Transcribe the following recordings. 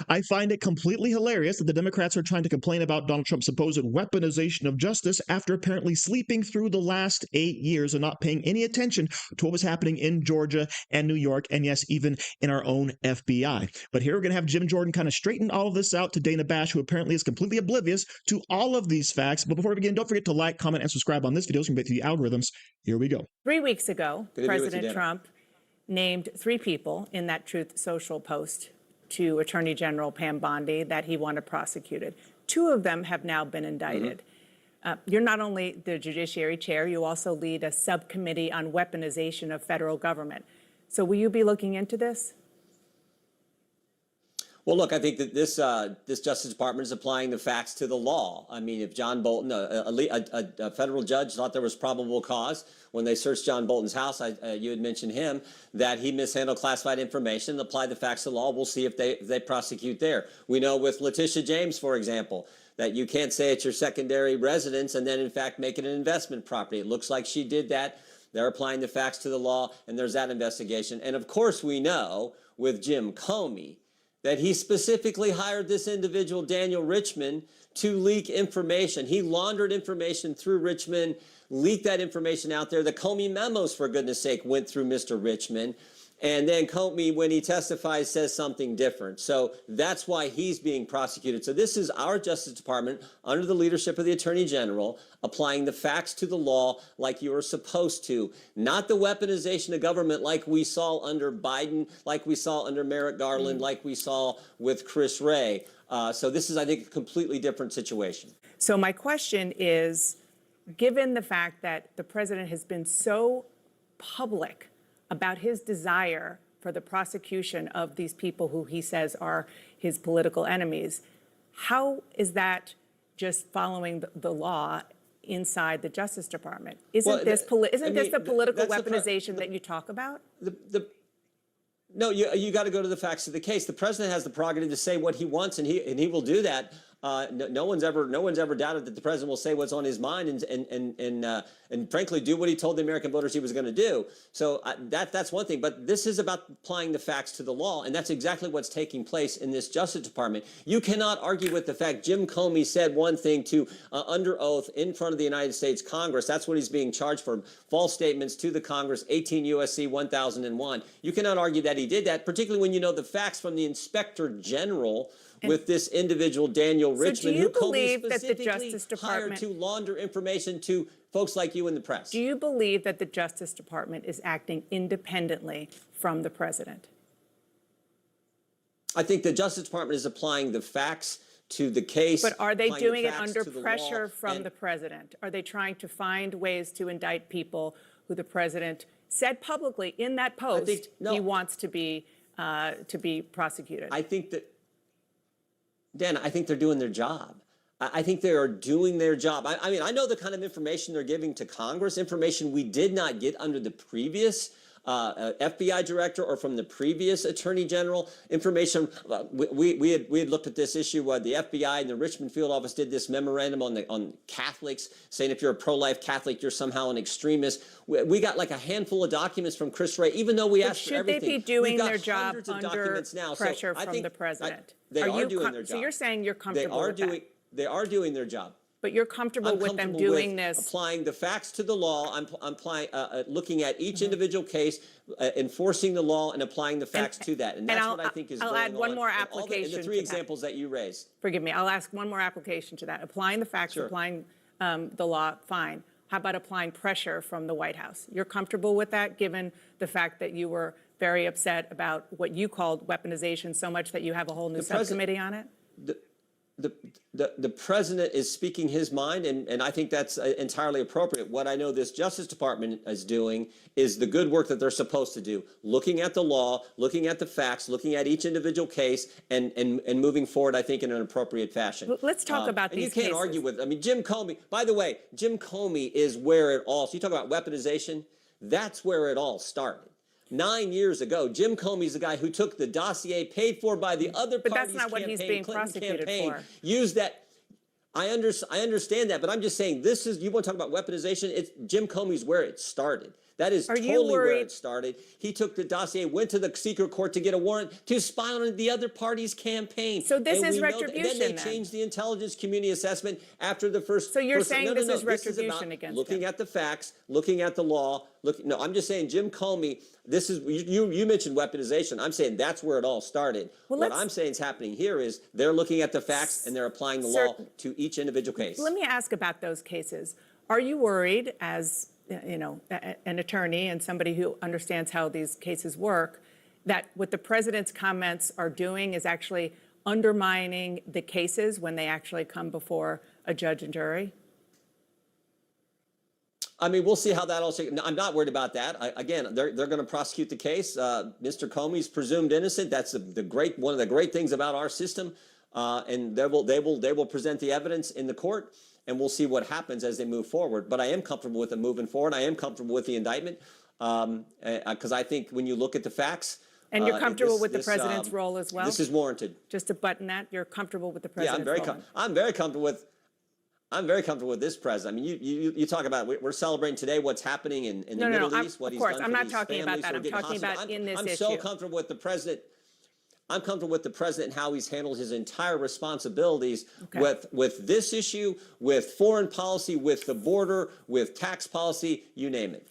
I find it completely hilarious that the Democrats are trying to complain about Donald Trump's supposed weaponization of justice after apparently sleeping through the last 8 years and not paying any attention to what was happening in Georgia and New York, and yes, even in our own FBI. But here we're going to have Jim Jordan kind of straighten all of this out to Dana Bash, who apparently is completely oblivious to all of these facts. But before we begin, don't forget to like, comment, and subscribe on this video so we can get through the algorithms. Here we go. 3 weeks ago, President Trump named 3 people in that Truth Social post to Attorney General Pam Bondi that he wanted prosecuted. 2 of them have now been indicted. You're not only the Judiciary Chair, you also lead a subcommittee on weaponization of federal government. So will you be looking into this? Well, look, I think that this Justice Department is applying the facts to the law. I mean, if John Bolton, a federal judge, thought there was probable cause when they searched John Bolton's house, you had mentioned him, that he mishandled classified information, applied the facts to the law. We'll see if they prosecute there. We know with Letitia James, for example, that you can't say it's your secondary residence and then, in fact, make it an investment property. It looks like she did that. They're applying the facts to the law, and there's that investigation. And, of course, we know with Jim Comey that he specifically hired this individual, Daniel Richman, to leak information. He laundered information through Richman, leaked that information out there. The Comey memos, for goodness sake, went through Mr. Richman. And then Comey, when he testifies, says something different. So that's why he's being prosecuted. So this is our Justice Department, under the leadership of the Attorney General, applying the facts to the law like you are supposed to. Not the weaponization of government like we saw under Biden, like we saw under Merrick Garland, like we saw with Chris Wray. So this is, I think, a completely different situation. So my question is, given the fact that the president has been so public about his desire for the prosecution of these people who he says are his political enemies, how is that just following the law inside the Justice Department? Isn't this the political weaponization that you talk about? No, you got to go to the facts of the case. The president has the prerogative to say what he wants, and he will do that. No one's ever doubted that the president will say what's on his mind and frankly do what he told the American voters he was going to do. So that's one thing. But this is about applying the facts to the law, and that's exactly what's taking place in this Justice Department. You cannot argue with the fact Jim Comey said one thing to under oath in front of the United States Congress. That's what he's being charged for: false statements to the Congress, 18 U.S.C. 1001. You cannot argue that he did that, particularly when you know the facts from the Inspector General with this individual, Daniel Richman, who Comey specifically hired to launder information to folks like you in the press. Do you believe that the Justice Department is acting independently from the president? I think the Justice Department is applying the facts to the case. But are they doing it under pressure from the president? Are they trying to find ways to indict people who the president said publicly in that post he wants to be prosecuted? I think that, Dan, I think they're doing their job. I think they are doing their job. I mean, I know the kind of information they're giving to Congress, information we did not get under the previous FBI director or from the previous attorney general. Information we had looked at this issue. The FBI and the Richmond field office did this memorandum on Catholics, saying if you're a pro-life Catholic, you're somehow an extremist. We got like a handful of documents from Chris Wray, even though we asked for everything. Should they be doing their job under pressure from the president? They are doing their job. So you're saying you're comfortable with that? They are doing their job. But you're comfortable with them doing this? Applying the facts to the law. I'm looking at each individual case, enforcing the law and applying the facts to that. And that's what I think is going on. I'll add one more application. The 3 examples that you raised. Forgive me. I'll ask one more application to that. Applying the facts, applying the law, fine. How about applying pressure from the White House? You're comfortable with that, given the fact that you were very upset about what you called weaponization so much that you have a whole new subcommittee on it? The president is speaking his mind, and I think that's entirely appropriate. What I know this Justice Department is doing is the good work that they're supposed to do, looking at the law, looking at the facts, looking at each individual case, and moving forward, I think, in an appropriate fashion. Let's talk about these cases. You can't argue with, I mean, Jim Comey, by the way, Jim Comey is where it all, so you talk about weaponization, that's where it all started. 9 years ago, Jim Comey's the guy who took the dossier paid for by the other party's campaign, but that's not what he's being prosecuted for. Used that. I understand that, but I'm just saying this is, you want to talk about weaponization? It's Jim Comey's where it started. That is Are you totally where worried- it started. He took the dossier, went to the secret court to get a warrant to spy on the other party's campaign. So this And is we know that- retribution, Then they then? changed the intelligence community assessment after the first. So you're first, saying no, this no, is no. retribution This is about against looking him? at the facts, looking at the law. No, I'm just saying, Jim Comey. This is you mentioned weaponization. I'm saying that's where it all started. Well, what I'm saying is happening here is they're looking at the facts and they're applying the law to each individual case. Let me ask about those cases. Are you worried, as an attorney and somebody who understands how these cases work, that what the president's comments are doing is actually undermining the cases when they actually come before a judge and jury? I mean, we'll see how that all shakes. I'm not worried about that. Again, they're going to prosecute the case. Mr. Comey's presumed innocent. That's one of the great things about our system. And they will present the evidence in the court, and we'll see what happens as they move forward. But I am comfortable with them moving forward. I am comfortable with the indictment because I think when you look at the facts. And you're comfortable with the president's role as well? This is warranted. Just to button that, you're comfortable with the president's role? Yeah, I'm very comfortable with this president. I mean, you talk about we're celebrating today what's happening in the Middle East, what he's done for I'm not these talking about families that. who are I'm talking getting about in this I'm issue. so comfortable with the president. I'm comfortable with the president and how he's handled his entire responsibilities with this issue, with foreign policy, with the border, with tax policy, you name it.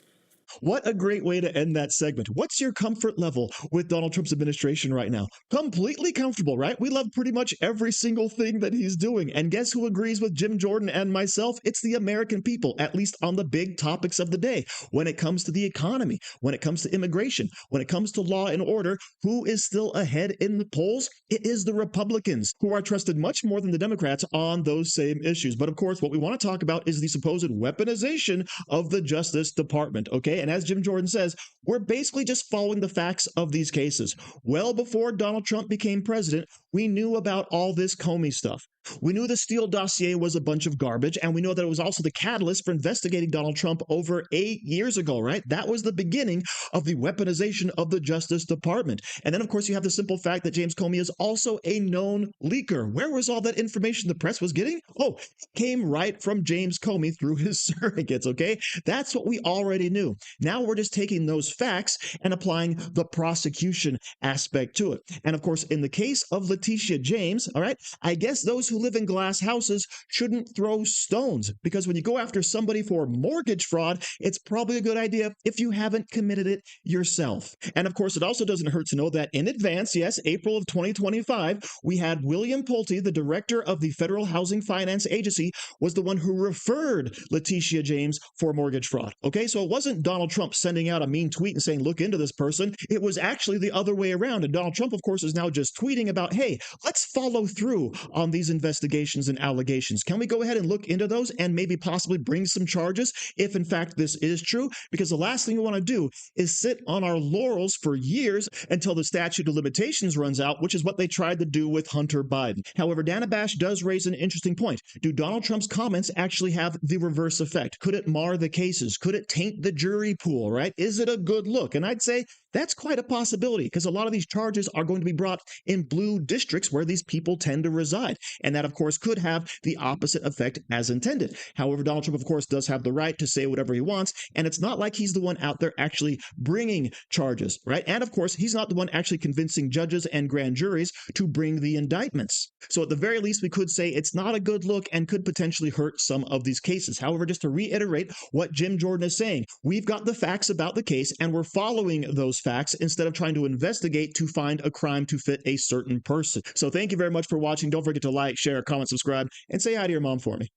What a great way to end that segment. What's your comfort level with Donald Trump's administration right now? Completely comfortable, right? We love pretty much every single thing that he's doing. And guess who agrees with Jim Jordan and myself? It's the American people, at least on the big topics of the day. When it comes to the economy, when it comes to immigration, when it comes to law and order, who is still ahead in the polls? It is the Republicans, who are trusted much more than the Democrats on those same issues. But of course, what we want to talk about is the supposed weaponization of the Justice Department, okay? And as Jim Jordan says, we're basically just following the facts of these cases. Well before Donald Trump became president, we knew about all this Comey stuff. We knew the Steele dossier was a bunch of garbage, and we know that it was also the catalyst for investigating Donald Trump over 8 years ago, right? That was the beginning of the weaponization of the Justice Department. And then, of course, you have the simple fact that James Comey is also a known leaker. Where was all that information the press was getting? Oh, it came right from James Comey through his surrogates, okay? That's what we already knew. Now we're just taking those facts and applying the prosecution aspect to it. And of course, in the case of Letitia James, all right, I guess those who live in glass houses shouldn't throw stones, because when you go after somebody for mortgage fraud, it's probably a good idea if you haven't committed it yourself. And of course, it also doesn't hurt to know that in advance, yes, April of 2025, we had William Pulte, the director of the Federal Housing Finance Agency, was the one who referred Letitia James for mortgage fraud. Okay, so it wasn't Donald Trump sending out a mean tweet and saying, look into this person. It was actually the other way around. And Donald Trump, of course, is now just tweeting about, hey, let's follow through on these investigations and allegations. Can we go ahead and look into those and maybe possibly bring some charges if, in fact, this is true? Because the last thing we want to do is sit on our laurels for years until the statute of limitations runs out, which is what they tried to do with Hunter Biden. However, Dana Bash does raise an interesting point. Do Donald Trump's comments actually have the reverse effect? Could it mar the cases? Could it taint the jury pool, right? Is it a good look? And I'd say that's quite a possibility, because a lot of these charges are going to be brought in blue districts where these people tend to reside. And that, of course, could have the opposite effect as intended. However, Donald Trump, of course, does have the right to say whatever he wants. And it's not like he's the one out there actually bringing charges, right? And of course, he's not the one actually convincing judges and grand juries to bring the indictments. So at the very least, we could say it's not a good look and could potentially hurt some of these cases. However, just to reiterate what Jim Jordan is saying, we've got the facts about the case and we're following those facts instead of trying to investigate to find a crime to fit a certain person. So thank you very much for watching. Don't forget to like, share, comment, subscribe, and say hi to your mom for me.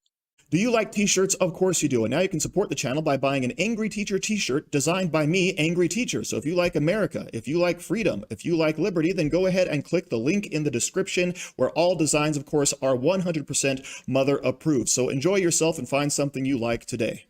Do you like t-shirts? Of course you do. And now you can support the channel by buying an Angry Teacher t-shirt designed by me, Angry Teacher. So if you like America, if you like freedom, if you like liberty, then go ahead and click the link in the description, where all designs, of course, are 100% mother approved. So enjoy yourself and find something you like today.